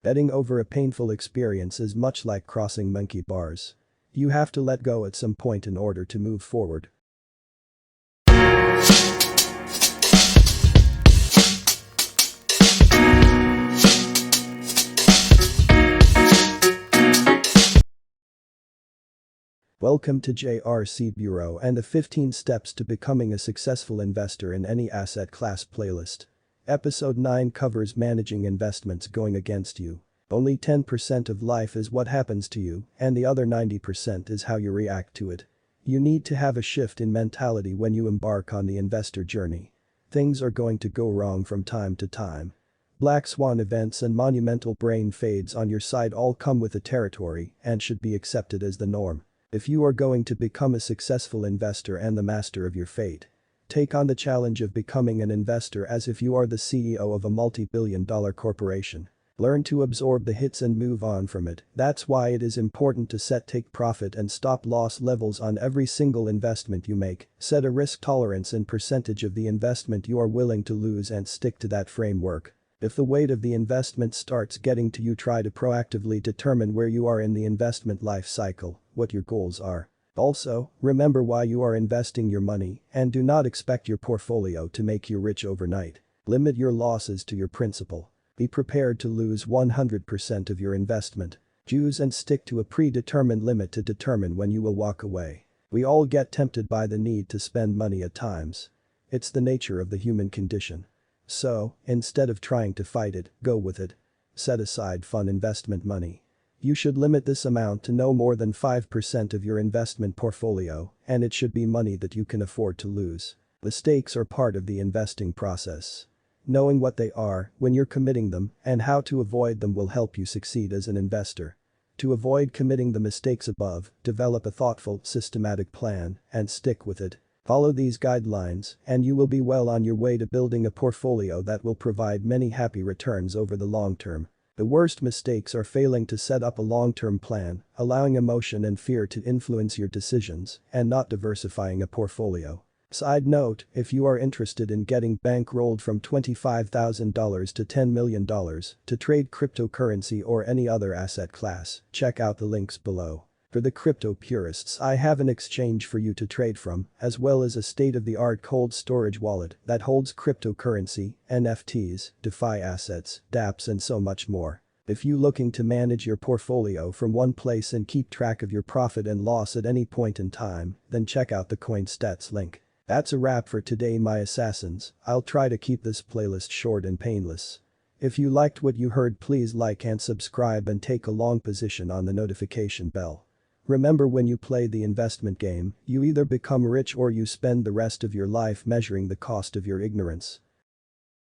Betting over a painful experience is much like crossing monkey bars. You have to let go at some point in order to move forward. Welcome to JRC Bureau and the 15 Steps to Becoming a Successful Investor in Any Asset Class playlist. Episode 9 covers managing investments going against you. Only 10% of life is what happens to you, and the other 90% is how you react to it. You need to have a shift in mentality when you embark on the investor journey. Things are going to go wrong from time to time. Black swan events and monumental brain fades on your side all come with the territory and should be accepted as the norm. If you are going to become a successful investor and the master of your fate, take on the challenge of becoming an investor as if you are the CEO of a multi-billion-dollar corporation. Learn to absorb the hits and move on from it. That's why it is important to set take profit and stop loss levels on every single investment you make. Set a risk tolerance in percentage of the investment you are willing to lose and stick to that framework. If the weight of the investment starts getting to you, try to proactively determine where you are in the investment life cycle, what your goals are. Also, remember why you are investing your money and do not expect your portfolio to make you rich overnight. Limit your losses to your principal. Be prepared to lose 100% of your investment. Choose and stick to a predetermined limit to determine when you will walk away. We all get tempted by the need to spend money at times. It's the nature of the human condition. So, instead of trying to fight it, go with it. Set aside fun investment money. You should limit this amount to no more than 5% of your investment portfolio, and it should be money that you can afford to lose. The stakes are part of the investing process. Knowing what they are, when you're committing them, and how to avoid them will help you succeed as an investor. To avoid committing the mistakes above, develop a thoughtful, systematic plan, and stick with it. Follow these guidelines, and you will be well on your way to building a portfolio that will provide many happy returns over the long term. The worst mistakes are failing to set up a long-term plan, allowing emotion and fear to influence your decisions, and not diversifying a portfolio. Side note, if you are interested in getting bankrolled from $25,000 to $10 million to trade cryptocurrency or any other asset class, check out the links below. For the crypto purists, I have an exchange for you to trade from, as well as a state-of-the-art cold storage wallet that holds cryptocurrency, NFTs, DeFi assets, dApps and so much more. If you looking to manage your portfolio from one place and keep track of your profit and loss at any point in time, then check out the CoinStats link. That's a wrap for today, my assassins. I'll try to keep this playlist short and painless. If you liked what you heard, please like and subscribe and take a long position on the notification bell. Remember, when you play the investment game, you either become rich or you spend the rest of your life measuring the cost of your ignorance.